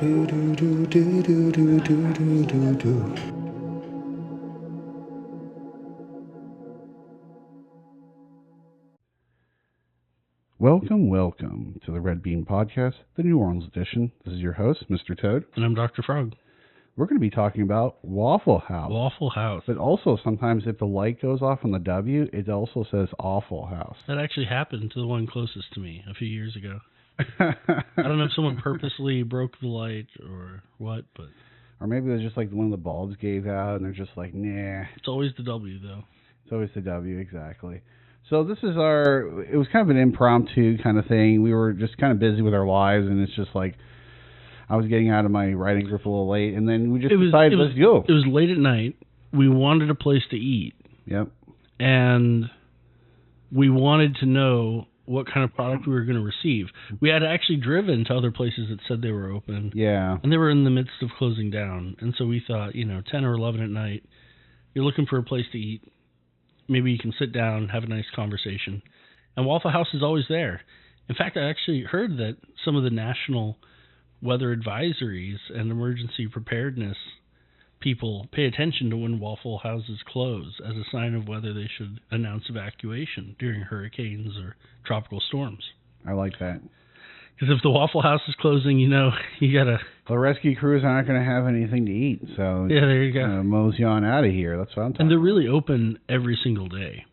Do do do do do do do do do do. Welcome to the Red Bean Podcast, the New Orleans edition. This is your host, Mr. Toad. And I'm Dr. Frog. We're going to be talking about Waffle House. Waffle House. But also, sometimes if the light goes off on the W, it also says Awful House. That actually happened to the one closest to me a few years ago. I don't know if someone purposely broke the light or what, but... Or maybe it was just like one of the bulbs gave out, and they're just like, nah. It's always the W, though. It's always the W, exactly. So this is it was kind of an impromptu kind of thing. We were just kind of busy with our lives, and it's just like, I was getting out of my writing group a little late, and then we just decided, let's go. It was late at night. We wanted a place to eat. Yep. And we wanted to know what kind of product we were going to receive. We had actually driven to other places that said they were open. Yeah. And they were in the midst of closing down. And so we thought, 10 or 11 at night, you're looking for a place to eat. Maybe you can sit down, have a nice conversation. And Waffle House is always there. In fact, I actually heard that some of the national weather advisories and emergency preparedness people pay attention to when Waffle Houses close as a sign of whether they should announce evacuation during hurricanes or tropical storms. I like that. Because if the Waffle House is closing, you gotta... The rescue crews aren't going to have anything to eat, so... Yeah, there you go. Mosey on out of here, that's what I'm talking about. And they're really open every single day.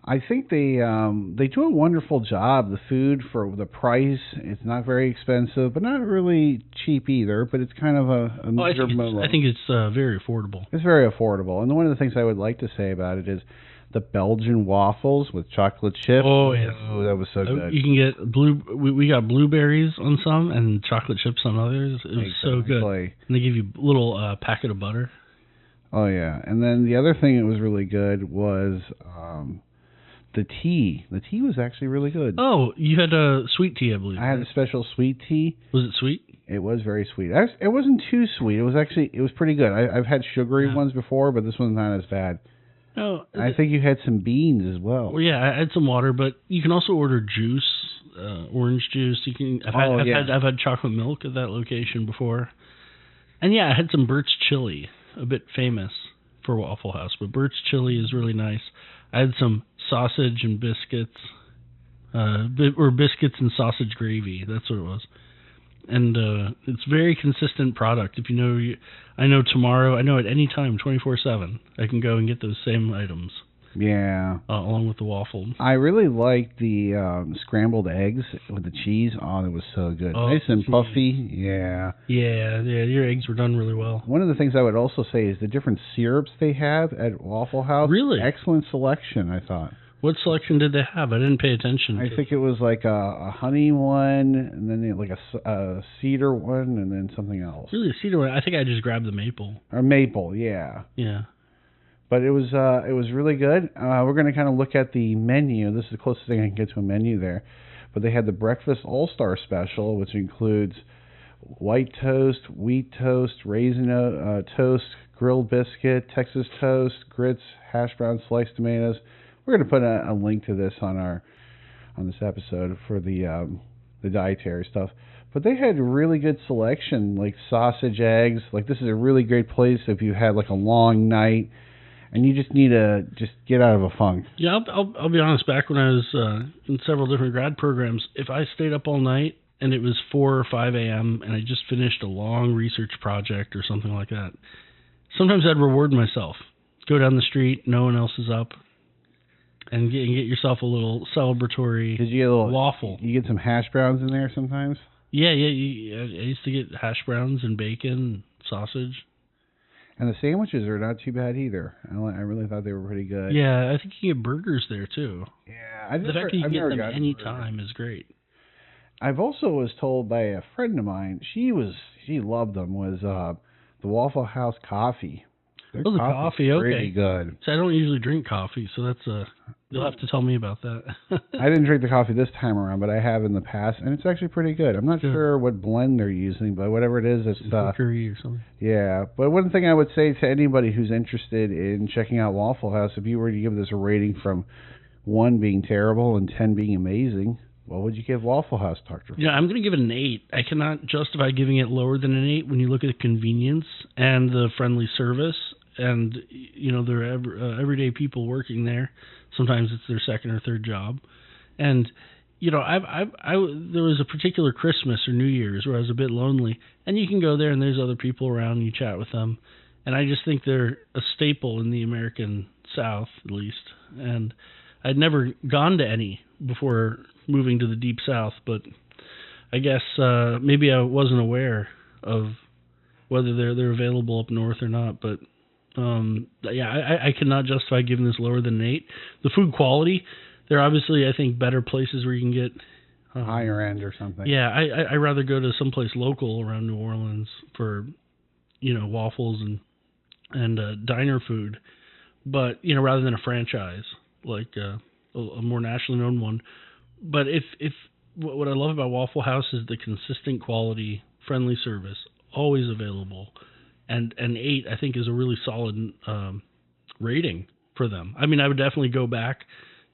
I think they do a wonderful job. The food for the price, it's not very expensive, but not really cheap either. But it's kind of a I think it's very affordable. It's very affordable. And one of the things I would like to say about it is the Belgian waffles with chocolate chip. Oh, yes. Oh, that was so good. You can get we got blueberries on some and chocolate chips on others. It was so good. And they give you a little packet of butter. Oh, yeah. And then the other thing that was really good was... the tea. The tea was actually really good. Oh, you had a sweet tea, I believe. I had a special sweet tea. Was it sweet? It was very sweet. It wasn't too sweet. It was pretty good. I've had sugary ones before, but this one's not as bad. Oh, I think you had some beans as well. Well, yeah, I had some water, but you can also order juice, orange juice. You can. I've had chocolate milk at that location before, and yeah, I had some Burt's chili, a bit famous for Waffle House, but Burt's chili is really nice. I had some sausage and biscuits, or biscuits and sausage gravy. That's what it was. And it's very consistent product. If I know tomorrow, I know at any time, 24/7, I can go and get those same items. Yeah. Along with the waffle. I really liked the scrambled eggs with the cheese. Oh, it was so good. Oh, nice and puffy. Yeah. Yeah, your eggs were done really well. One of the things I would also say is the different syrups they have at Waffle House. Really? Excellent selection, I thought. What selection did they have? I didn't pay attention. I think it was like a honey one, and then like a cedar one, and then something else. Really, a cedar one? I think I just grabbed the maple. Or maple, yeah. Yeah. But it was really good. We're going to kind of look at the menu. This is the closest thing I can get to a menu there. But they had the Breakfast All-Star Special, which includes white toast, wheat toast, raisin toast, grilled biscuit, Texas toast, grits, hash browns, sliced tomatoes. We're going to put a link to this on this episode for the dietary stuff. But they had really good selection, like sausage, eggs. Like, this is a really great place if you had like a long night and you just need to get out of a funk. Yeah, I'll be honest. Back when I was in several different grad programs, if I stayed up all night and it was 4 or 5 a.m. and I just finished a long research project or something like that, sometimes I'd reward myself. Go down the street, no one else is up, and get yourself a little celebratory waffle. You get some hash browns in there sometimes? Yeah. I used to get hash browns and bacon, sausage. And the sandwiches are not too bad either. I really thought they were pretty good. Yeah, I think you can get burgers there too. Yeah, the fact that you can get them any time is great. I've also was told by a friend of mine, she loved them, was the Waffle House coffee. The coffee, okay. Pretty good. So I don't usually drink coffee, so that's you'll have to tell me about that. I didn't drink the coffee this time around, but I have in the past, and it's actually pretty good. I'm not sure what blend they're using, but whatever it is, it's curry or something. Yeah, but one thing I would say to anybody who's interested in checking out Waffle House, if you were to give this a rating from 1 being terrible and 10 being amazing, What would you give Waffle House, Dr.? Yeah, I'm going to give it an 8. I cannot justify giving it lower than an 8 when you look at the convenience and the friendly service and, there are everyday people working there. Sometimes it's their second or third job. And, there was a particular Christmas or New Year's where I was a bit lonely, and you can go there and there's other people around and you chat with them. And I just think they're a staple in the American South, at least. And I'd never gone to any before moving to the Deep South, but I guess maybe I wasn't aware of whether they're available up north or not. But I cannot justify giving this lower than an 8. The food quality, there are obviously, I think, better places where you can get higher end or something. Yeah, I rather go to someplace local around New Orleans for waffles and diner food, but rather than a franchise like a more nationally known one. But if what I love about Waffle House is the consistent quality, friendly service, always available, and an 8 I think is a really solid rating for them. I mean, I would definitely go back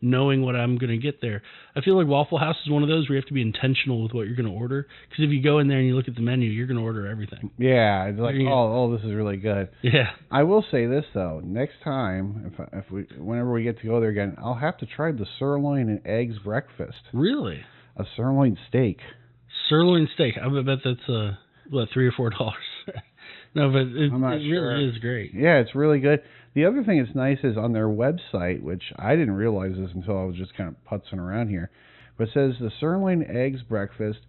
knowing what I'm going to get there. I feel like Waffle House is one of those where you have to be intentional with what you're going to order, because if you go in there and you look at the menu, you're going to order everything. Yeah, it's like, this is really good. Yeah. I will say this though, next time, whenever we get to go there again, I'll have to try the sirloin and eggs breakfast. Really? A sirloin steak. Sirloin steak. I bet that's $3 or $4. No, but it really is great. Yeah, it's really good. The other thing that's nice is on their website, which I didn't realize this until I was just kind of putzing around here, but it says the sirloin eggs breakfast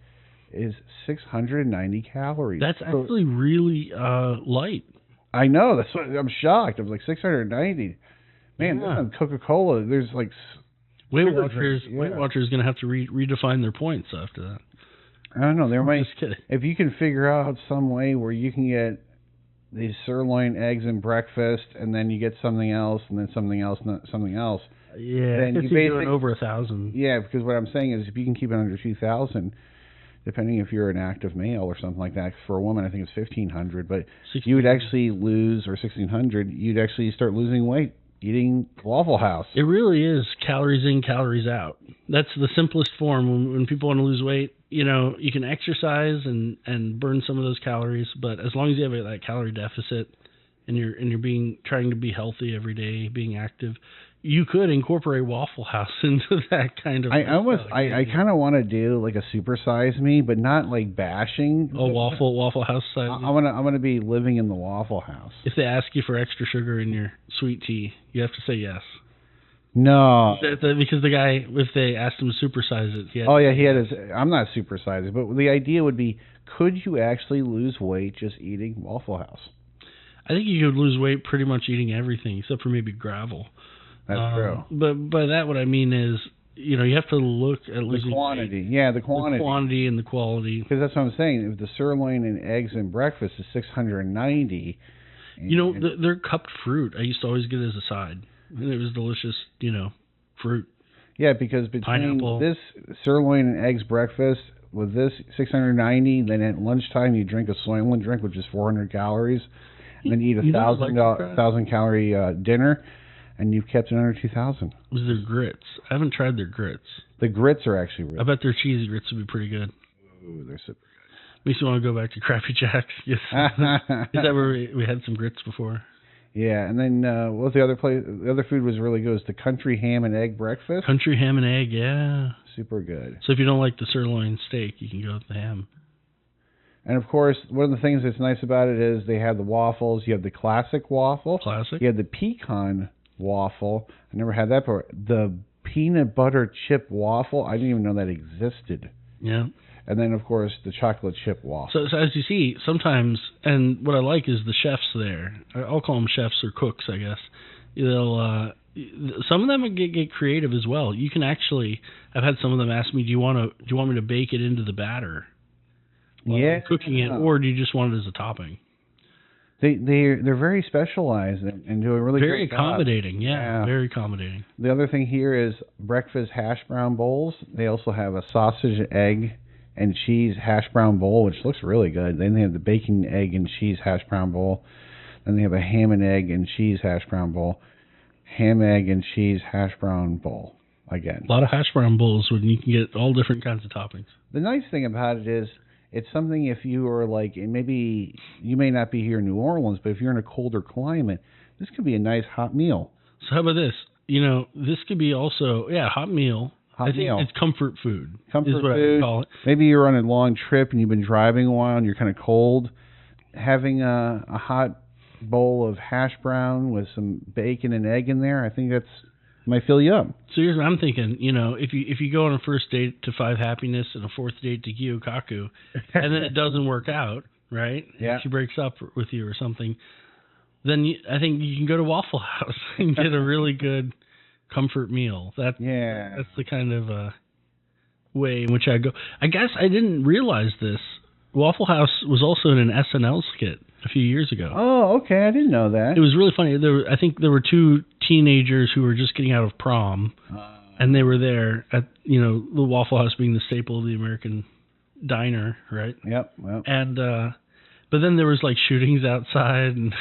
is 690 calories. That's actually really light. I know. That's what I'm shocked. I was like 690. Man, yeah. Coca-Cola. There's like Weight Watchers going to have to redefine their points after that. I don't know. Just kidding. If you can figure out some way where you can get these sirloin eggs and breakfast, and then you get something else, and then something else, and something else. Yeah, then you basically doing over 1,000. Yeah, because what I'm saying is, if you can keep it under 2,000, depending if you're an active male or something like that, for a woman I think it's 1,500, but you would actually lose, or 1,600, you'd actually start losing weight eating Waffle House. It really is calories in, calories out. That's the simplest form. When people want to lose weight, you can exercise and burn some of those calories, but as long as you have that calorie deficit and you're trying to be healthy every day, being active, you could incorporate Waffle House into that kind of. I kind of want to do like a supersize me, but not like bashing. Oh, Waffle House size. I'm gonna be living in the Waffle House. If they ask you for extra sugar in your sweet tea, you have to say yes. No, because the guy, if they asked him to supersize it, he had his. I'm not supersizing, but the idea would be, could you actually lose weight just eating Waffle House? I think you could lose weight pretty much eating everything except for maybe gravel. That's true. But by that, what I mean is, you have to look at losing the quantity. weight. Yeah, the quantity. The quantity and the quality. Because that's what I'm saying. If the sirloin and eggs and breakfast is 690. Their cupped fruit, I used to always get as a side. And it was delicious, fruit. Yeah, because between pineapple. This sirloin and eggs breakfast, with this 690, then at lunchtime you drink a Soylent drink, which is 400 calories, and then you eat a 1,000 calorie dinner, and you've kept it under 2,000. It was their grits. I haven't tried their grits. The grits are actually really I bet their cheesy grits would be pretty good. Ooh, they're super good. Makes me want to go back to Crappy Jack's. Yes. Is that where we had some grits before? Yeah, and then what was the other place? The other food was really good. It was the country ham and egg breakfast. Country ham and egg, yeah. Super good. So if you don't like the sirloin steak, you can go with the ham. And of course, one of the things that's nice about it is they have the waffles. You have the classic waffle. Classic. You have the pecan waffle. I never had that before. The peanut butter chip waffle. I didn't even know that existed. Yeah. And then, of course, the chocolate chip waffle. So as you see, sometimes, and what I like is the chefs there. I'll call them chefs or cooks, I guess. They'll some of them get creative as well. You can actually. I've had some of them ask me, "Do you want me to bake it into the batter?" Yeah. Cooking it, or do you just want it as a topping? They're very specialized and do a really very great accommodating. job. Yeah, very accommodating. The other thing here is breakfast hash brown bowls. They also have a sausage, egg, and cheese hash brown bowl, which looks really good. Then they have the bacon, egg, and cheese hash brown bowl. Then they have a ham and egg and cheese hash brown bowl. Ham, egg, and cheese hash brown bowl. again. A lot of hash brown bowls when you can get all different kinds of toppings. The nice thing about it is it's something if you are like, and maybe you may not be here in New Orleans, but if you're in a colder climate, this could be a nice hot meal. So how about this? This could be also, hot meal. I think it's comfort food. Comfort is what food. I call it. Maybe you're on a long trip and you've been driving a while and you're kind of cold. Having a hot bowl of hash brown with some bacon and egg in there, I think that's might fill you up. So here's what I'm thinking. If you go on a first date to Five Happiness and a fourth date to Gyokaku, and then it doesn't work out, right? Yeah. She breaks up with you or something. Then I think you can go to Waffle House and get a really good comfort meal. That's the kind of way in which I go. I guess I didn't realize this. Waffle House was also in an SNL skit a few years ago. Oh, okay. I didn't know that. It was really funny. I think there were two teenagers who were just getting out of prom, and they were there at the Waffle House being the staple of the American diner, right? Yep. And but then there was like shootings outside and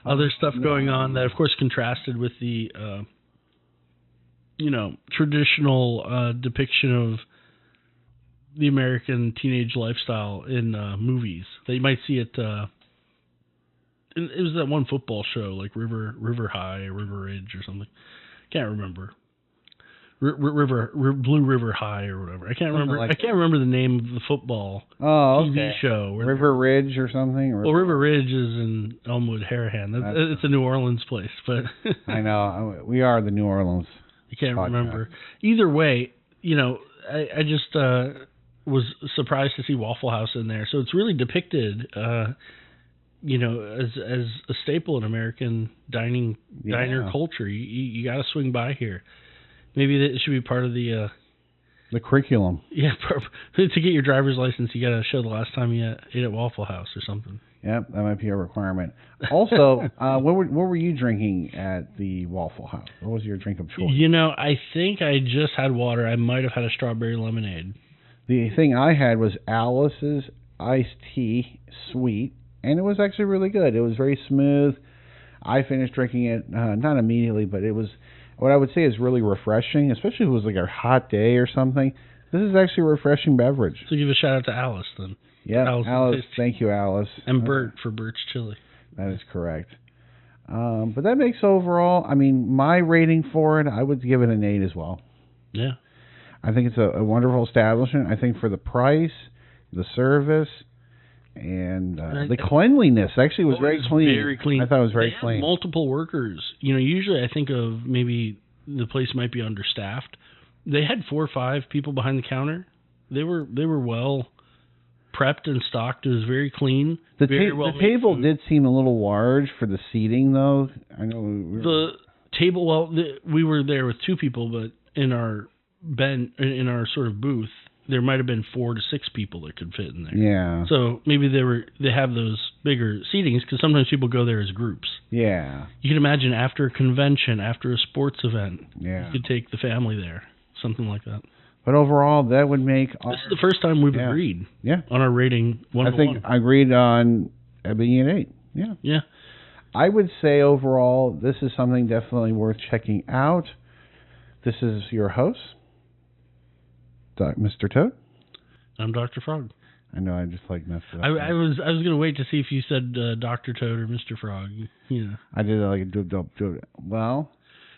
other stuff going on that, of course, contrasted with the traditional depiction of the American teenage lifestyle in movies that you might see at. It was that one football show, like River High or River Ridge or something. Can't remember. Blue River High or whatever. I can't remember. I can't remember the name of the football TV show. River Ridge or something. Well, River Ridge is in Elmwood, Harahan. It's a New Orleans place, but I know we are the New Orleans. I can't remember. Either way, I just was surprised to see Waffle House in there. So it's really depicted. As a staple in American diner culture. You got to swing by here. Maybe it should be part of the curriculum. Yeah, to get your driver's license, you got to show the last time you ate at Waffle House or something. Yep, that might be a requirement. Also, what were you drinking at the Waffle House? What was your drink of choice? I think I just had water. I might have had a strawberry lemonade. The thing I had was Alice's iced tea, sweet. And it was actually really good. It was very smooth. I finished drinking it, not immediately, but it was what I would say is really refreshing, especially if it was like a hot day or something. This is actually a refreshing beverage. So give a shout out to Alice then. Yeah, Alice. Thank you, Alice. And Bert for Bert's Chili. That is correct. But that makes overall, my rating for it, I would give it an 8 as well. Yeah. I think it's a wonderful establishment. I think for the price, the service, and the cleanliness actually was very clean. Very clean. I thought it was very clean. Multiple workers. Usually I think of maybe the place might be understaffed. They had 4 or 5 people behind the counter. They were well prepped and stocked. It was very clean. The table did seem a little large for the seating, though. I know the table. Well, we were there with 2 people, but in our sort of booth, there might have been 4 to 6 people that could fit in there. Yeah. So maybe they have those bigger seatings because sometimes people go there as groups. Yeah. You can imagine after a convention, after a sports event, you could take the family there, something like that. But overall, that would make this is the first time we've agreed. Yeah. On our rating 1 to 1. I think I agreed on being an 8. Yeah. Yeah. I would say overall, this is something definitely worth checking out. This is your host, Mr. Toad. I'm Dr. Frog. I know, I just messed it up. I was going to wait to see if you said Dr. Toad or Mr. Frog. I did it like a do. Well,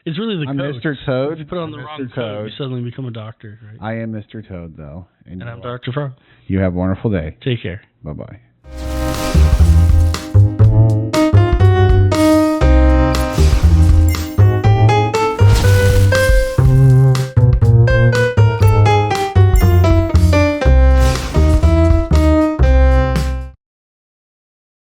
it's really the I'm code. Mr. Toad. If you put on the wrong code, you suddenly become a doctor, right? I am Mr. Toad, though. And I'm Dr. Frog. You have a wonderful day. Take care. Bye-bye.